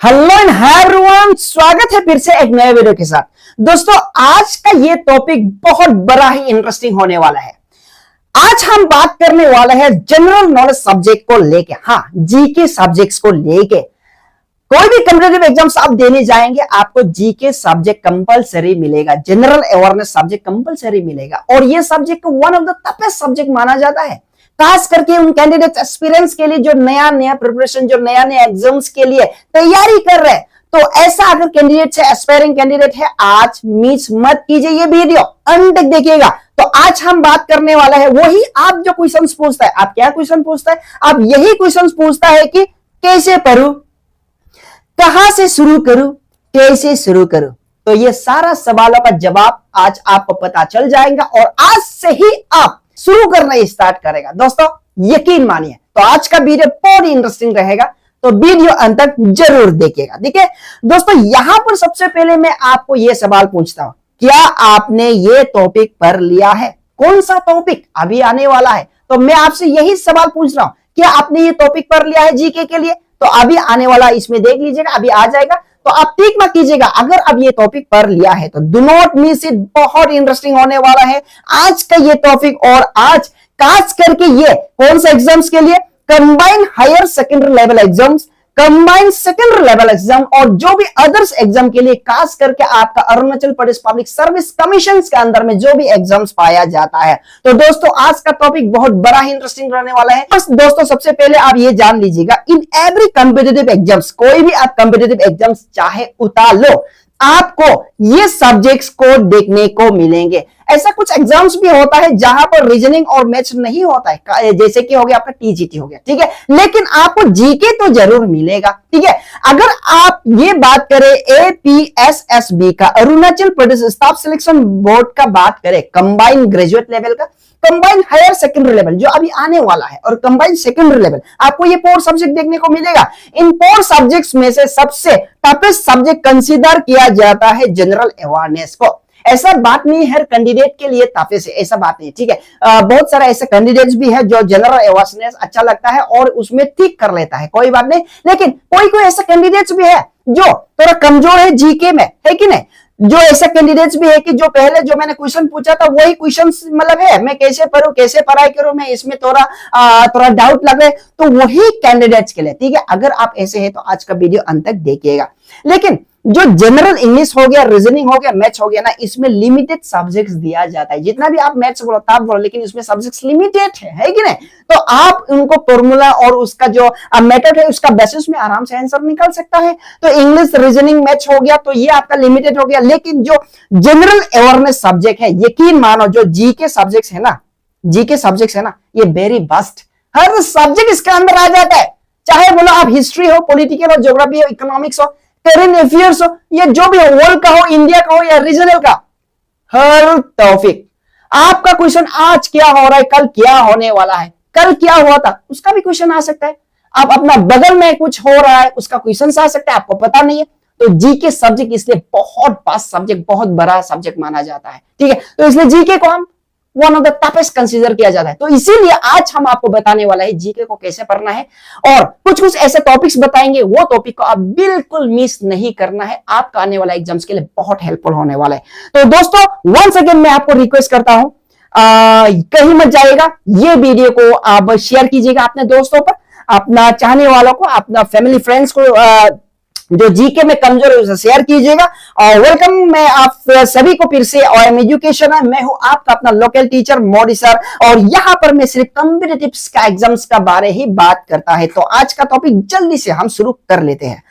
Hello and hi everyone, स्वागत है फिर से एक नए वीडियो के साथ। दोस्तों, आज का ये टॉपिक बहुत बड़ा ही इंटरेस्टिंग होने वाला है। आज हम बात करने वाले हैं जनरल नॉलेज सब्जेक्ट को लेके, हाँ जीके सब्जेक्ट्स को लेके। कोई भी कॉम्पिटिटिव एग्जाम्स आप देने जाएंगे, आपको जीके सब्जेक्ट कंपलसरी मिलेगा, जनरल अवेयरनेस सब्जेक्ट कंपलसरी मिलेगा। और ये subject one of the toughest subject माना जाता है, खास करके उन कैंडिडेट एक्सपीरियंस के लिए जो नया नया प्रिपरेशन, जो नया नया एग्जाम्स के लिए तैयारी कर रहे हैं। तो ऐसा अगर कैंडिडेट है, एस्पायरिंग कैंडिडेट है, आज मिस मत कीजिए, ये वीडियो अंत तक देखिएगा। तो आज हम बात करने वाला है वही आप जो क्वेश्चंस पूछता है। आप क्या क्वेश्चन पूछता है? आप यही क्वेश्चन पूछता है कि कैसे पढूं, कहां से शुरू करूं, कैसे शुरू करूं। तो ये सारा सवालों का जवाब आज आपको पता चल जाएगा और आज से ही आप शुरू करना स्टार्ट करेगा। दोस्तों यकीन मानिए, तो आज का वीडियो बहुत इंटरेस्टिंग रहेगा, तो वीडियो अंत तक जरूर देखिएगा। देखिए दोस्तों, यहां पर सबसे पहले मैं आपको यह सवाल पूछता हूं, क्या आपने ये टॉपिक पढ़ लिया है? कौन सा टॉपिक अभी आने वाला है? तो मैं आपसे यही सवाल पूछ रहा हूं, क्या आपने ये टॉपिक पढ़ लिया है जीके के लिए? तो अभी आने वाला इसमें देख लीजिएगा, अभी आ जाएगा, तो आप टिक मत कीजिएगा अगर अब ये टॉपिक पढ़ लिया है तो। डू नॉट मिस इट, बहुत इंटरेस्टिंग होने वाला है आज का ये टॉपिक। और आज खास करके ये कौन सा एग्जाम्स के लिए? Combined higher secondary level exams, combined secondary level exam और जो भी अदर्स एग्जाम के लिए, खास करके आपका Arunachal Pradesh public service commission के अंदर में जो भी एग्जाम्स पाया जाता है। तो दोस्तों आज का टॉपिक बहुत बड़ा ही इंटरेस्टिंग रहने वाला है। बस दोस्तों सबसे पहले आप ये जान लीजिएगा, इन एवरी कॉम्पिटिटिव एग्जाम्स, कोई भी आप कॉम्पिटिटिव एग्जाम्स चाहे उतार लो, आपको ये सब्जेक्ट्स को देखने को मिलेंगे। ऐसा कुछ एग्जाम्स भी होता है जहां पर रीजनिंग और मैथ्स नहीं होता है, जैसे कि हो गया आपका टीजीटी हो गया, ठीक है, लेकिन आपको जीके तो जरूर मिलेगा, ठीक है। अगर आप ये बात करें एपीएसएसबी का, Arunachal Pradesh staff selection board का बात करें, कंबाइंड ग्रेजुएट लेवल का, कंबाइंड हायर सेकेंडरी लेवल जो अभी आने वाला है, और कंबाइंड सेकेंडरी लेवल, आपको ये 4 सब्जेक्ट देखने को मिलेगा। इन 4 सब्जेक्ट्स में से सबसे टफेस्ट सब्जेक्ट कंसीडर किया जाता है जनरल अवेयरनेस को। ऐसा बात नहीं है कैंडिडेट के लिए टफेस्ट है, ऐसा बात नहीं, ठीक है। बहुत सारे ऐसे कैंडिडेट्स भी है जो जनरल अवेयरनेस अच्छा लगता है और उसमें ठीक कर लेता है, कोई बात नहीं। लेकिन कोई कोई ऐसे कैंडिडेट्स भी है जो थोड़ा कमजोर है जीके में, है कि नहीं? जो ऐसे कैंडिडेट्स भी है कि जो पहले जो मैंने क्वेश्चन पूछा था वही क्वेश्चन मतलब है, मैं कैसे पढूं, कैसे पढ़ाई करूं, मैं इसमें थोड़ा डाउट लग रहा है, तो वही कैंडिडेट्स के लिए, ठीक है। अगर आप ऐसे हैं तो आज का वीडियो अंत तक देखिएगा। लेकिन जो जनरल इंग्लिश हो गया, रीजनिंग हो गया, मैथ्स हो गया ना, इसमें लिमिटेड सब्जेक्ट्स दिया जाता है। जितना भी आप मैथ्स बोलो, आप बोलो, लेकिन इसमें सब्जेक्ट्स लिमिटेड है कि नहीं? तो आप उनको फॉर्मूला और उसका जो मेथड है उसका बेसिस में आराम से आंसर निकल सकता है। तो इंग्लिश, रीजनिंग, मैथ्स हो गया तो ये आपका लिमिटेड हो गया। लेकिन जो जनरल अवेयरनेस सब्जेक्ट है, यकीन मानो जो जीके सब्जेक्ट्स है ना, जीके सब्जेक्ट्स है ना, ये वेरी वास्ट, हर सब्जेक्ट इसके अंदर आ जाता है। चाहे बोलो आप हिस्ट्री हो, पॉलिटिकल हो, ज्योग्राफी हो, इकोनॉमिक्स हो, करेंट अफेयर्स हो, ये जो भी हो, वर्ल्ड का हो, इंडिया का हो या रीजनल का, हर टॉपिक आपका क्वेश्चन आज क्या हो रहा है, कल क्या होने वाला है, कल क्या हुआ था उसका भी क्वेश्चन आ सकता है। आप अपना बगल में कुछ हो रहा है उसका क्वेश्चन आ सकता है, आपको पता नहीं है। तो जीके सब्जेक्ट इसलिए बहुत वास्ट सब्जेक्ट, बहुत बड़ा सब्जेक्ट माना जाता है, ठीक है। तो इसलिए जीके को हम one of the toughest consider किया जाता है। तो इसीलिए आज हम आपको बताने वाला है जीके को कैसे पढ़ना है, और कुछ कुछ ऐसे टॉपिक्स बताएंगे, वो टॉपिक को आप बिल्कुल मिस नहीं करना है, आपका आने वाला एग्जाम्स के लिए बहुत हेल्पफुल होने वाला है। तो दोस्तों वंस अगेन मैं आपको रिक्वेस्ट करता हूं, कहीं मत जाइएगा, ये वीडियो को आप शेयर कीजिएगा अपने दोस्तों पर, अपना चाहने वालों को, अपना फैमिली फ्रेंड्स को जो जीके में कमजोर है उसे शेयर कीजिएगा। और वेलकम, मैं आप सभी को फिर से OM एजुकेशन है, मैं हूं आपका अपना लोकल टीचर मोदी सर, और यहां पर मैं सिर्फ कॉम्पिटिटिव का एग्जाम्स का बारे ही बात करता है। तो आज का टॉपिक जल्दी से हम शुरू कर लेते हैं।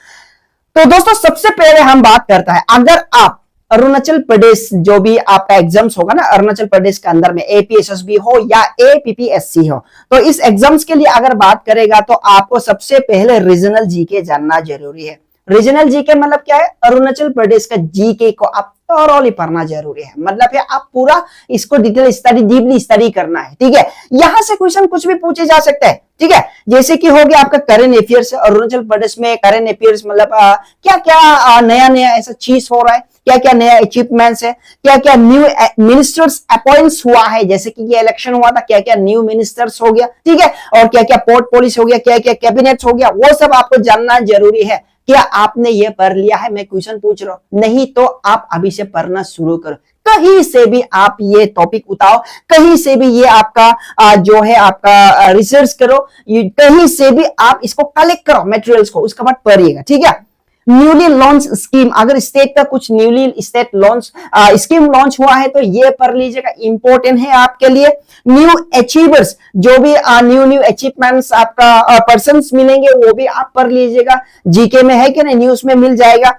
तो दोस्तों सबसे पहले हम बात करता है, अगर आप अरुणाचल प्रदेश जो भी आपका एग्जाम्स होगा ना, अरुणाचल प्रदेश के अंदर में एपीएसएसबी हो या एपीपीएससी हो, तो इस एग्जाम्स के लिए अगर बात करेगा तो आपको सबसे पहले रीजनल जीके जानना जरूरी है। रीजनल जीके मतलब क्या है? अरुणाचल प्रदेश का जीके को आप थॉरोली पढ़ना जरूरी है, मतलब है आप पूरा इसको डिटेल स्टडी, डीपली स्टडी करना है, ठीक है। यहां से क्वेश्चन कुछ भी पूछे जा सकता है, ठीक है। जैसे कि हो गया आपका करेंट अफेयर्स, अरुणाचल प्रदेश में करेंट अफेयर्स मतलब क्या क्या नया नया ऐसा चीज हो रहा है, क्या क्या नया अचीवमेंट्स है, क्या क्या न्यू मिनिस्टर्स अपॉइंट्स हुआ है, जैसे कि ये इलेक्शन हुआ था, क्या क्या न्यू मिनिस्टर्स हो गया, ठीक है, और क्या क्या पोर्ट पॉलिसी हो गया, क्या क्या कैबिनेट हो गया, वो सब आपको जानना जरूरी है। क्या आपने ये पढ़ लिया है? मैं क्वेश्चन पूछ रहा हूं। नहीं तो आप अभी से पढ़ना शुरू करो, कहीं से भी आप ये टॉपिक उठाओ, कहीं से भी ये आपका जो है आपका रिसर्च करो, कहीं से भी आप इसको कलेक्ट करो मटेरियल्स को, उसके बाद पढ़िएगा, ठीक है। न्यूली लॉन्च स्कीम, अगर स्टेट का कुछ newly state launch scheme launch हुआ है तो ये पढ़ लीजिएगा, इंपॉर्टेंट है आपके लिए। न्यू अचीवर्स, जो भी न्यू अचीवमेंट्स आपका पर्संस मिलेंगे वो भी आप पढ़ लीजिएगा, जीके में है कि नहीं, न्यूज में मिल जाएगा।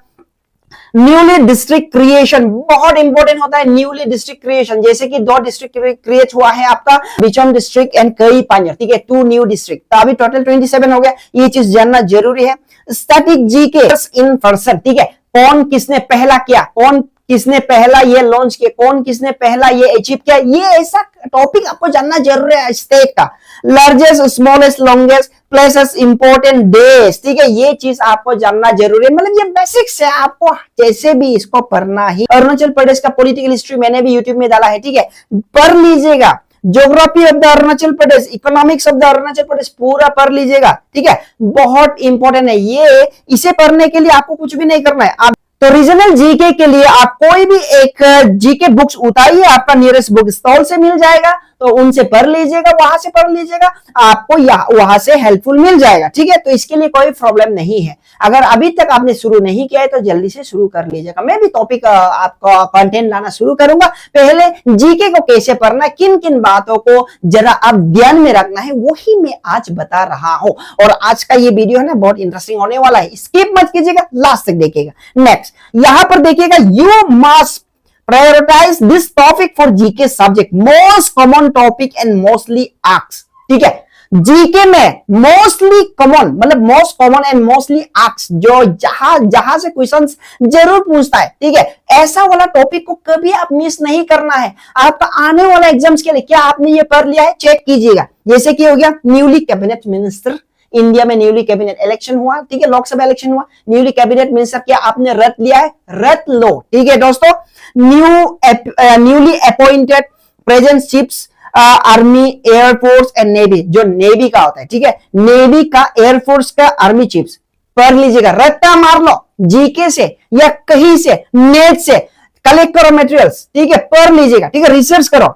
न्यूली डिस्ट्रिक्ट क्रिएशन बहुत इंपॉर्टेंट होता है, न्यूली डिस्ट्रिक्ट क्रिएशन, जैसे कि 2 डिस्ट्रिक्ट क्रिएट हुआ है आपका, बिचम डिस्ट्रिक्ट एंड कई पांजर, ठीक है, 2 न्यू डिस्ट्रिक्ट, तो अभी टोटल 27 हो गया, ये चीज जानना जरूरी है। स्टैटिक जीके इन पर्सन, ठीक है, कौन किसने पहला किया, कौन किसने पहला ये लॉन्च किया, कौन किसने पहला ये अचीव किया, ये ऐसा टॉपिक आपको जानना जरूरी है। स्टेट का largest smallest longest places important days, ठीक है, ये चीज आपको जानना जरूरी है, मतलब ये बेसिक्स है, आपको जैसे भी इसको पढ़ना ही। अरुणाचल प्रदेश का पॉलिटिकल हिस्ट्री मैंने भी यूट्यूब में डाला है, ठीक है, पढ़ लीजिएगा। Geography of the Arunachal Pradesh, economics of the Arunachal Pradesh पूरा पढ़ लीजिएगा, ठीक है, बहुत इंपॉर्टेंट है ये। इसे पढ़ने के लिए आपको कुछ भी नहीं करना है, आप तो रीजनल जीके के लिए आप कोई भी एक जीके बुक्स उठाइए, आपका नियरेस्ट बुक स्टॉल से मिल जाएगा, तो उनसे पढ़ लीजिएगा, वहां से पढ़ लीजिएगा, आपको वहां से हेल्पफुल मिल जाएगा, ठीक है। तो इसके लिए कोई प्रॉब्लम नहीं है। अगर अभी तक आपने शुरू नहीं किया है तो जल्दी से शुरू कर लीजिएगा। मैं भी टॉपिक आपको कंटेंट लाना शुरू करूंगा, पहले जीके को कैसे पढ़ना, किन किन बातों को जरा आप ध्यान में रखना है, वही मैं आज बता रहा हूं। और आज का ये वीडियो है ना बहुत इंटरेस्टिंग होने वाला है, स्किप मत कीजिएगा, लास्ट तक देखिएगा। नेक्स्ट यहां पर देखिएगा, you must prioritize this topic for GK subject, most common topic and mostly asked, ठीक है। जीके में मोस्टली कॉमन मतलब most common and mostly asked, जो जहां से क्वेश्चंस जरूर पूछता है, ठीक है, ऐसा वाला टॉपिक को कभी आप मिस नहीं करना है। आपका आने वाला एग्जाम्स के लिए क्या आपने ये पढ़ लिया है, चेक कीजिएगा। जैसे कि हो गया न्यूली कैबिनेट मिनिस्टर, इंडिया में न्यूली कैबिनेट इलेक्शन हुआ, ठीक है, लोकसभा इलेक्शन हुआ, न्यूली कैबिनेट मिनिस्टर क्या आपने रट लिया है, रट लो, ठीक है दोस्तों। Newly appointed present chiefs army air force and navy, जो नेवी का होता है, ठीक है, नेवी का एयरफोर्स का आर्मी चीफ्स पढ़ लीजिएगा, रट्टा मार लो जीके से या कहीं से नेट से कलेक्ट करो मटेरियल्स, ठीक है, पढ़ लीजिएगा, ठीक है, रिसर्च करो।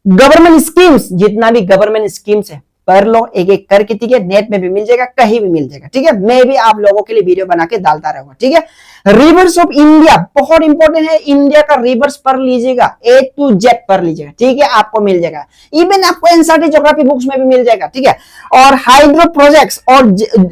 गवर्नमेंट स्कीम्स, जितना भी गवर्नमेंट स्कीम्स है पढ़ लो एक एक करके, ठीक है, नेट में भी मिल जाएगा, कहीं भी मिल जाएगा, ठीक है, मैं भी आप लोगों के लिए वीडियो बना के डालता रहूंगा, ठीक है। रिवर्स ऑफ इंडिया बहुत इंपॉर्टेंट है, इंडिया का रिवर्स पढ़ लीजिएगा, A to Z पढ़ लीजिएगा, ठीक है, आपको मिल जाएगा, इवन आपको एनसीईआरटी ज्योग्राफी बुक्स में भी मिल जाएगा, ठीक है। और हाइड्रो प्रोजेक्ट्स और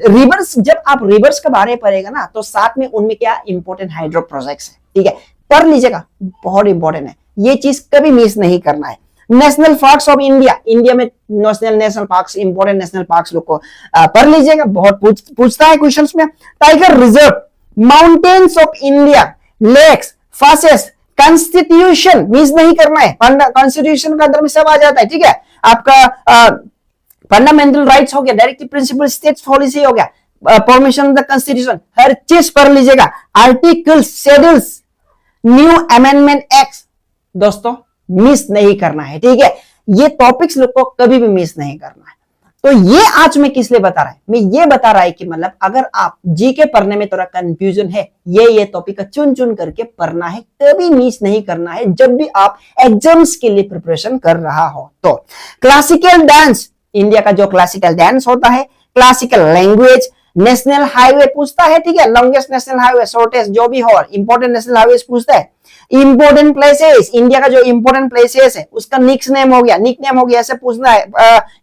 रिवर्स, जब आप रिवर्स के बारे में पढ़ेगा ना तो साथ में उनमें क्या इंपॉर्टेंट हाइड्रो प्रोजेक्ट्स है, ठीक है, पढ़ लीजिएगा, बहुत इंपॉर्टेंट है, ये चीज कभी मिस नहीं करना है। National parks of India, India में national parks, important national parks लोग को पढ़ लीजिएगा, बहुत पूछता है क्वेश्चंस में। Tiger reserve, mountains of India, lakes, passes, constitution miss नहीं करना है, कॉन्स्टिट्यूशन का अंदर में सब आ जाता है, ठीक है। आपका फंडामेंटल राइट्स हो गया, डायरेक्टिव प्रिंसिपल स्टेट पॉलिसी हो गया, परमिशन ऑफ द कॉन्स्टिट्यूशन, हर चीज पढ़ लीजिएगा। Articles, schedules, new amendment act दोस्तों मिस नहीं करना है, ठीक है, ये टॉपिक्स लोग को कभी भी मिस नहीं करना है। तो ये आज मैं किस लिए बता रहा है, मैं ये बता रहा है कि मतलब अगर आप जीके पढ़ने में थोड़ा कंफ्यूजन है, ये टॉपिक चुन चुन करके पढ़ना है, कभी मिस नहीं करना है जब भी आप एग्जाम्स के लिए प्रिपरेशन कर रहा हो। तो क्लासिकल डांस, इंडिया का जो क्लासिकल डांस होता है, क्लासिकल लैंग्वेज, नेशनल हाईवे पूछता है, ठीक है, लॉन्गेस्ट नेशनल हाईवे, शॉर्टेस्ट जो भी हो, इंपॉर्टेंट नेशनल हाईवे पूछता है। इंपोर्टेंट प्लेसेस, इंडिया का जो इंपोर्टेंट प्लेसेस है उसका निक नेम हो गया, ऐसे पूछना है,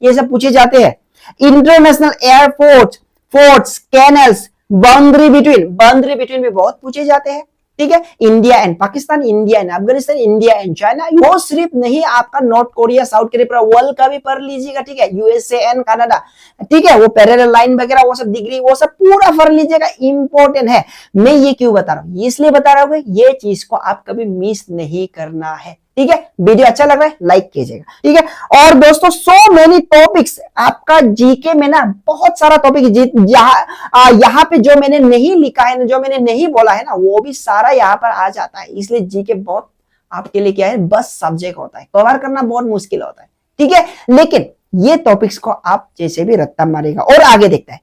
ये सब पूछे जाते हैं। International airport, forts, canals, boundary between भी बहुत पूछे जाते हैं, ठीक है। India and Pakistan, India and Afghanistan, India and China, वो सिर्फ नहीं, आपका north Korea, south Korea, world का भी पढ़ लीजिएगा, ठीक है, यूएसए एंड कनाडा, ठीक है, वो पैरेलल लाइन वगैरह वो सब डिग्री वो सब पूरा पढ़ लीजिएगा, इंपॉर्टेंट है। मैं ये क्यों बता रहा हूं, इसलिए बता रहा हूं, ये चीज को आप कभी मिस नहीं करना है, ठीक है। वीडियो अच्छा लग रहा है लाइक कीजिएगा, ठीक है। और दोस्तों सो मेनी टॉपिक्स आपका जीके में ना, बहुत सारा टॉपिक यहाँ पे जो मैंने नहीं लिखा है, जो मैंने नहीं बोला है ना, वो भी सारा यहाँ पर आ जाता है। इसलिए जीके बहुत आपके लिए क्या है, बस सब्जेक्ट होता है, कवर करना बहुत मुश्किल होता है, ठीक है। लेकिन ये टॉपिक्स को आप जैसे भी रट्टा मारेगा। और आगे देखते हैं,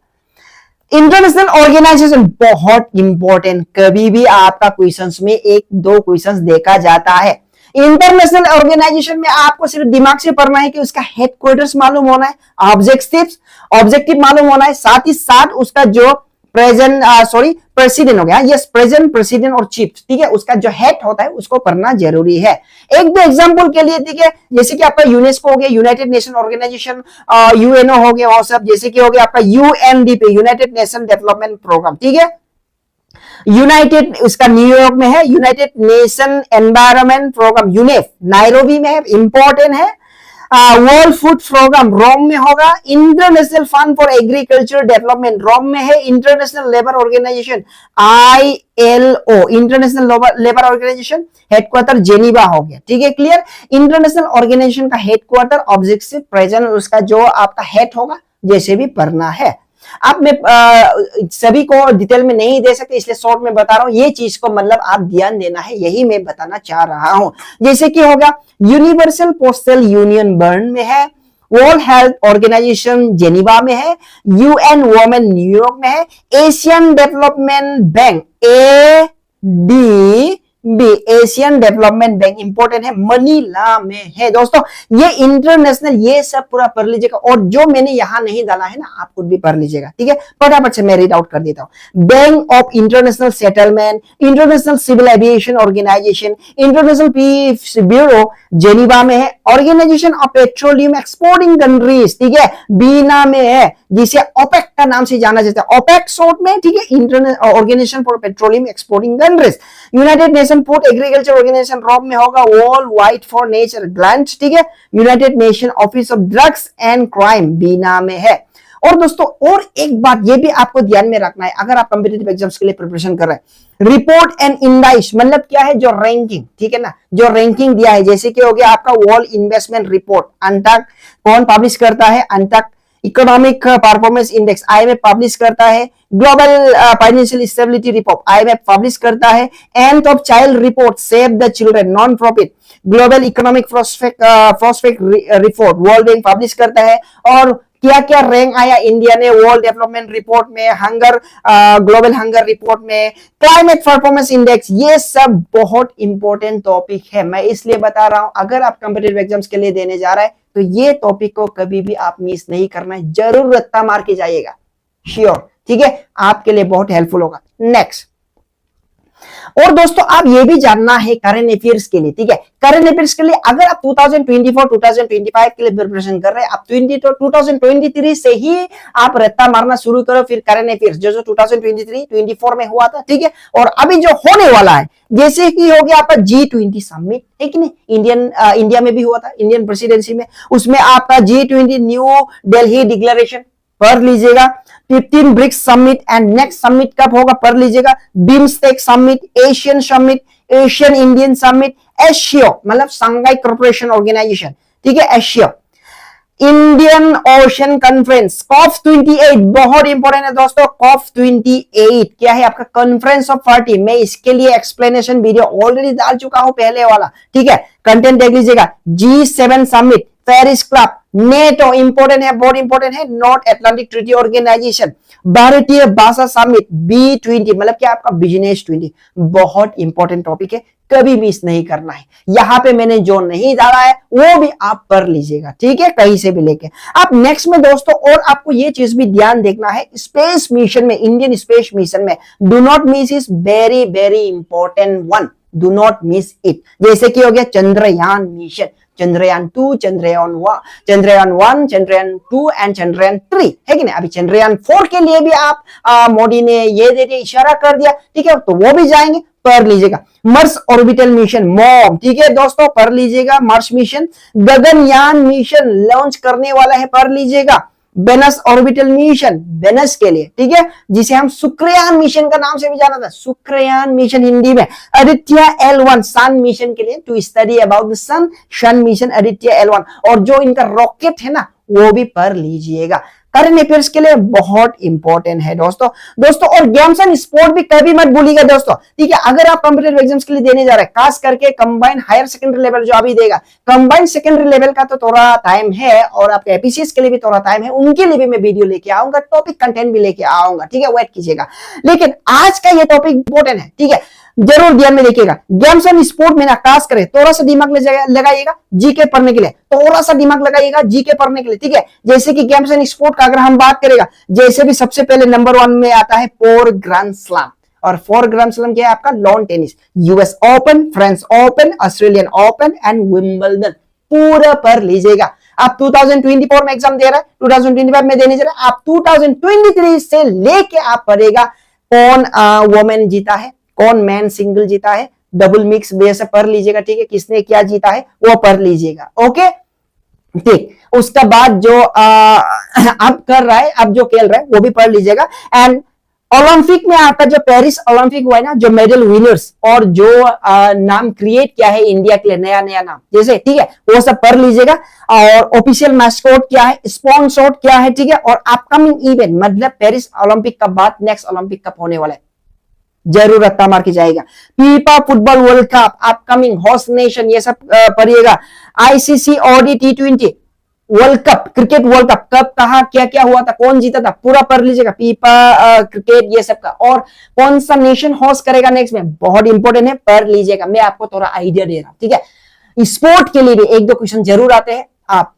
इंटरनेशनल ऑर्गेनाइजेशन बहुत इंपॉर्टेंट, कभी भी आपका क्वेश्चंस में एक दो क्वेश्चंस देखा जाता है। इंटरनेशनल ऑर्गेनाइजेशन में आपको सिर्फ दिमाग से पढ़ना है कि उसका हेडक्वार्टर्स मालूम होना है, ऑब्जेक्टिव मालूम होना है, साथ ही साथ उसका जो प्रेसिडेंट हो गया, यस प्रेजेंट, प्रेसिडेंट और चीफ, ठीक है, उसका जो हेड होता है उसको पढ़ना जरूरी है। एक दो एग्जांपल के लिए, ठीक है, जैसे कि आपका यूनेस्को हो गया, यूनाइटेड नेशन ऑर्गेनाइजेशन, यूएनओ हो गया, वो सब, जैसे कि हो गया आपका UNDP, United Nation development programme, ठीक है, यूनाइटेड उसका न्यूयॉर्क में है, United Nation environment programme UNEP Nairobi में है, इंपॉर्टेंट है। वर्ल्ड फूड प्रोग्राम रोम में होगा, international fund for agriculture development Rome में है, international labour organization ILO, international labour organization headquarter Geneva हो गया, ठीक है, क्लियर। इंटरनेशनल ऑर्गेनाइजेशन का हेडक्वार्टर, ऑब्जेक्टिव, प्रेजेंट, उसका जो आपका हेड होगा, जैसे भी पढ़ना है। अब मैं सभी को डिटेल में नहीं दे सकते, इसलिए शॉर्ट में बता रहा हूं, ये चीज को मतलब आप ध्यान देना है, यही मैं बताना चाह रहा हूं। जैसे कि होगा यूनिवर्सल पोस्टल यूनियन बर्न में है, वर्ल्ड हेल्थ ऑर्गेनाइजेशन जेनीवा में है, UN वुमेन न्यूयॉर्क में है, Asian development bank ADB, Asian development bank important है, मनीला में है। दोस्तों ये इंटरनेशनल, ये सब पूरा पढ़ लीजिएगा, और जो मैंने यहां नहीं डाला है ना, आप खुद भी पढ़ लीजिएगा, ठीक है, फटाफट से मैं रीड आउट कर देता हूं। Bank of International Settlement, International Civil Aviation Organization, International Peace Bureau Geneva में है, Organization of Petroleum exporting Countries, ठीक है, बीना में है, जिसे ओपेक का नाम से जाना जाता है, ओपेक शॉर्ट में, ठीक है, international organization for petroleum exporting countries, United Nation food agriculture organization Rome में होगा, world wide for nature grant, ठीक है, United Nation office of drugs and crime Vienna में है। और दोस्तों और एक बात ये भी आपको ध्यान में रखना है, अगर आप कॉम्पिटिटिव एग्जाम्स के लिए प्रिपरेशन कर रहे हैं, रिपोर्ट एंड इंडाइस मतलब क्या है, जो रैंकिंग, ठीक है ना, जो रैंकिंग दिया है, जैसे कि हो गया आपका वर्ल्ड इन्वेस्टमेंट रिपोर्ट, अंटक कौन पब्लिश करता है, अंटक, economic performance index IMF publish करता है, global financial stability report IMF publish करता है, end of child report save the children non profit, global economic prospect report world bank publish करता है। और क्या क्या रैंक आया इंडिया ने वर्ल्ड डेवलपमेंट रिपोर्ट में, हंगर ग्लोबल हंगर रिपोर्ट में, क्लाइमेट परफॉर्मेंस इंडेक्स, ये सब बहुत इंपॉर्टेंट टॉपिक है, मैं इसलिए बता रहा हूं, अगर आप कॉम्पिटिटिव एग्जाम्स के लिए देने जा रहे हैं तो ये टॉपिक को कभी भी आप मिस नहीं करना है, जरूर रट्टा मार के जाइएगा, श्योर, ठीक है, आपके लिए बहुत हेल्पफुल होगा। नेक्स्ट, और दोस्तों आप ये भी जानना है करंट अफेयर्स के लिए, ठीक है, करंट अफेयर्स के लिए अगर आप 2024-2025 के लिए प्रिपरेशन कर रहे हैं, आप 2023 से ही आप रट्टा मारना शुरू करो, फिर करंट अफेयर्स जो 2023-24 में हुआ था, ठीक है, और अभी जो होने वाला है, जैसे कि हो गया आपका G20 समिट, है कि नहीं, इंडिया में भी हुआ था, इंडियन प्रेसिडेंसी में, उसमें आपका G20 न्यू दिल्ली डिक्लेरेशन पढ़ लीजिएगा, 15 BRICS summit and next summit कब होगा पढ़ लीजिएगा, BIMSTEC summit, ASEAN summit, ASEAN Indian summit, एशियो मतलब शंघाई कॉर्पोरेशन ऑर्गेनाइजेशन, ठीक है, एशियो, इंडियन ओशन कॉन्फ्रेंस, COP28 बहुत इंपॉर्टेंट है दोस्तों, COP28 क्या है आपका, कॉन्फ्रेंस ऑफ पार्टी, मैं इसके लिए एक्सप्लेनेशन वीडियो ऑलरेडी डाल चुका हूं पहले वाला, ठीक है, कंटेंट देख लीजिएगा। G7 summit, Paris club, NATO important है, बहुत इंपॉर्टेंट है, नॉर्थ अटलांटिक ट्रीटी ऑर्गेनाइजेशन, भारतीय भाषा समिट, B20 मतलब क्या आपका बिजनेस 20, बहुत इंपॉर्टेंट टॉपिक है, कभी मिस नहीं करना है। यहां पे मैंने जो नहीं डाला है वो भी आप पढ़ लीजिएगा, ठीक है, कहीं से भी लेके। अब नेक्स्ट में दोस्तों और आपको ये चीज भी ध्यान देखना है, स्पेस मिशन में, इंडियन स्पेस मिशन में, do not miss is very very important one, do not miss it. जैसे कि हो गया चंद्रयान मिशन, चंद्रयान 2, चंद्रयान 1, चंद्रयान 2 एंड चंद्रयान 3, है कि नहीं। अभी चंद्रयान 4 के लिए भी आप मोदी ने ये दे दिया, इशारा कर दिया, ठीक है, तो वो भी जाएंगे, पढ़ लीजिएगा। मार्स ऑर्बिटल मिशन मॉम, ठीक है दोस्तों, पढ़ लीजिएगा। Mars mission, Gaganyaan mission launch करने वाला है, पढ़ लीजिएगा। वेनस ऑर्बिटल मिशन, वेनस के लिए, ठीक है, जिसे हम शुक्रयान मिशन का नाम से भी जाना था, शुक्रयान मिशन हिंदी में। आदित्य L1 सन मिशन के लिए, to study about the sun, sun mission Aditya L1, और जो इनका रॉकेट है ना वो भी पढ़ लीजिएगा। करंट अफेयर्स के लिए बहुत इंपॉर्टेंट है दोस्तों और गेम्स एंड स्पोर्ट भी कभी मत भूलिएगा दोस्तों, ठीक है। अगर आप कॉम्पिटिटिव एग्जाम्स के लिए देने जा रहे हैं, खास करके कंबाइंड हायर सेकेंडरी लेवल जो अभी देगा, कंबाइंड सेकेंडरी लेवल का तो थोड़ा टाइम है और आपके एपीसीएस के लिए भी थोड़ा टाइम है, उनके लिए भी मैं वीडियो लेके आऊंगा, टॉपिक कंटेंट भी लेके आऊंगा, ठीक है, वेट कीजिएगा। लेकिन आज का ये टॉपिक इंपॉर्टेंट है, ठीक है, जरूर ध्यान में देखिएगा। गेम्स एंड स्पोर्ट में ना खास करें, थोड़ा सा दिमाग लगाइएगा जीके पढ़ने के लिए, थोड़ा सा दिमाग लगाइएगा जीके पढ़ने के लिए, ठीक है। जैसे कि गेम्स एंड स्पोर्ट का अगर हम बात करेगा, जैसे भी सबसे पहले नंबर 1 में आता है 4 ग्रैंड स्लैम, और 4 ग्रैंड स्लैम क्या है आपका? Lawn tennis, US open, French open, Australian open and Wimbledon, पूरा पढ़ लीजिएगा। आप 2024 में एग्जाम दे रहे हैं, 2025 में देने जा रहे हैं, आप 2023 से लेके आप पढ़ेगा कौन वुमेन जीता है, कौन मैन सिंगल जीता है, डबल मिक्स बेस पढ़ लीजिएगा, ठीक है, किसने क्या जीता है वो पढ़ लीजिएगा, ओके, ठीक। उसका बाद जो अब कर रहा है, अब जो खेल रहा है वो भी पढ़ लीजिएगा। एंड ओलंपिक में आपका जो पेरिस ओलंपिक हुआ है ना, जो मेडल विनर्स और जो नाम क्रिएट किया है इंडिया के लिए, नया नया नाम जैसे, ठीक है, वो सब पढ़ लीजिएगा। और ऑफिशियल मैस्कॉट क्या है, स्पॉन्सर क्या है, ठीक है, और अपकमिंग इवेंट, मतलब पेरिस ओलंपिक का बाद नेक्स्ट ओलंपिक कप होने वाला है, जरूर रत्ता मार के जाएगा। FIFA football World Cup, upcoming host nation, ये सब पढ़िएगा। ICC ODI T20 World Cup, cricket World Cup, कब कहा क्या क्या हुआ था, कौन जीता था, पूरा पढ़ लीजिएगा। फीफा क्रिकेट ये सब का, और कौन सा नेशन होस्ट करेगा नेक्स्ट में, बहुत इंपॉर्टेंट है, पढ़ लीजिएगा। मैं आपको थोड़ा आइडिया दे रहा हूं, ठीक है। स्पोर्ट के लिए भी 1-2 क्वेश्चन जरूर आते हैं, आप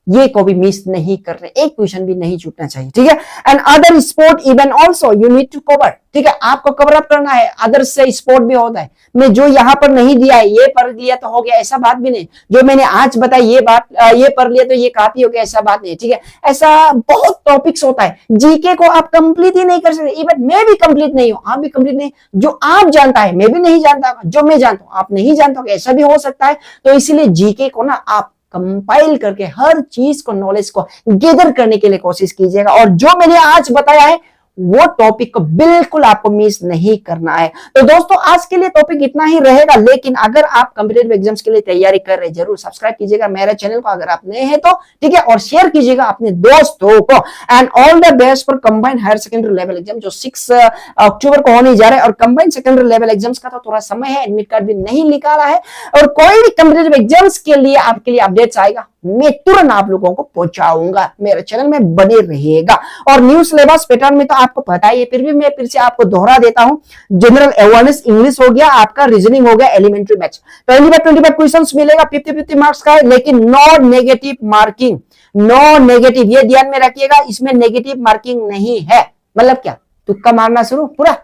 ये को भी मिस नहीं कर रहे, एक क्वेश्चन भी नहीं छूटना चाहिए, ठीक है। And other sport event also you need to cover, ठीक है, आपको कवर अप करना है। अदर से स्पोर्ट भी होता है, मैं जो यहाँ पर नहीं दिया है ये पढ़ लिया तो हो गया, ऐसा बात भी नहीं। जो मैंने आज बताया ये बात, ये पढ़ लिया तो ये काफी हो गया, ऐसा बात नहीं, ठीक है। ऐसा बहुत टॉपिक्स होता है, जीके को आप कंप्लीट ही नहीं कर सकते। इवन मैं भी कंप्लीट नहीं हूं, आप भी कंप्लीट नहीं, जो आप जानता है मैं भी नहीं जानता, जो मैं जानता हूं आप नहीं जानता, ऐसा भी हो सकता है। तो इसीलिए जीके को ना आप कंपाइल करके हर चीज को, नॉलेज को गैदर करने के लिए कोशिश कीजिएगा। और जो मैंने आज बताया है वो टॉपिक को बिल्कुल आपको मिस नहीं करना है। तो दोस्तों आज के लिए टॉपिक इतना ही रहेगा, लेकिन अगर आप कॉम्पिटिटिव एग्जाम्स के लिए तैयारी कर रहे हैं, जरूर सब्सक्राइब कीजिएगा मेरे चैनल को अगर आप नए हैं तो, ठीक है, और शेयर कीजिएगा अपने दोस्तों को। And all the best for combined higher secondary level exam जो 6 अक्टूबर को होने जा रहा है। और कंबाइंड सेकेंडरी लेवल एग्जाम्स का तो थोड़ा समय है, एडमिट कार्ड भी नहीं निकाला है, और कोई भी कॉम्पिटिटिव एग्जाम्स के लिए आपके लिए अपडेट्स आएगा, मैं तुरंत आप लोगों को पहुंचाऊंगा, मेरे चैनल में बने रहिएगा। और न्यू सिलेबस पैटर्न में तो आपको पता ही है, फिर भी मैं फिर से आपको दोहरा देता हूं। जनरल अवेयरनेस इंग्लिश हो गया आपका, रीजनिंग हो गया, एलिमेंट्री मैथ्स, 25 क्वेश्चंस मिलेगा, 50-50 मार्क्स का है, लेकिन no negative marking, no negative, ये ध्यान में रखिएगा, इसमें नेगेटिव मार्किंग नहीं है। मतलब क्या, तुक्का मारना शुरू, पूरा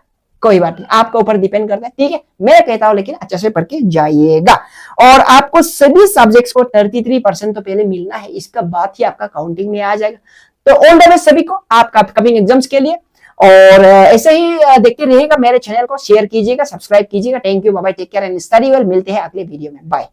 कोई बात नहीं, आपके ऊपर डिपेंड करता है, ठीक है। मैं कहता हूं लेकिन अच्छे से पढ़ के जाइएगा। और आपको सभी सब्जेक्ट्स को 33% तो पहले मिलना है, इसका बाद ही आपका काउंटिंग में आ जाएगा। तो ऑल द बेस्ट सभी को आपका अपकमिंग एग्जाम्स के लिए। और ऐसे ही देखते रहिएगा, मेरे चैनल को शेयर कीजिएगा, सब्सक्राइब कीजिएगा। Thank you, bye bye, take care and study well. मिलते हैं अगले वीडियो में, बाय।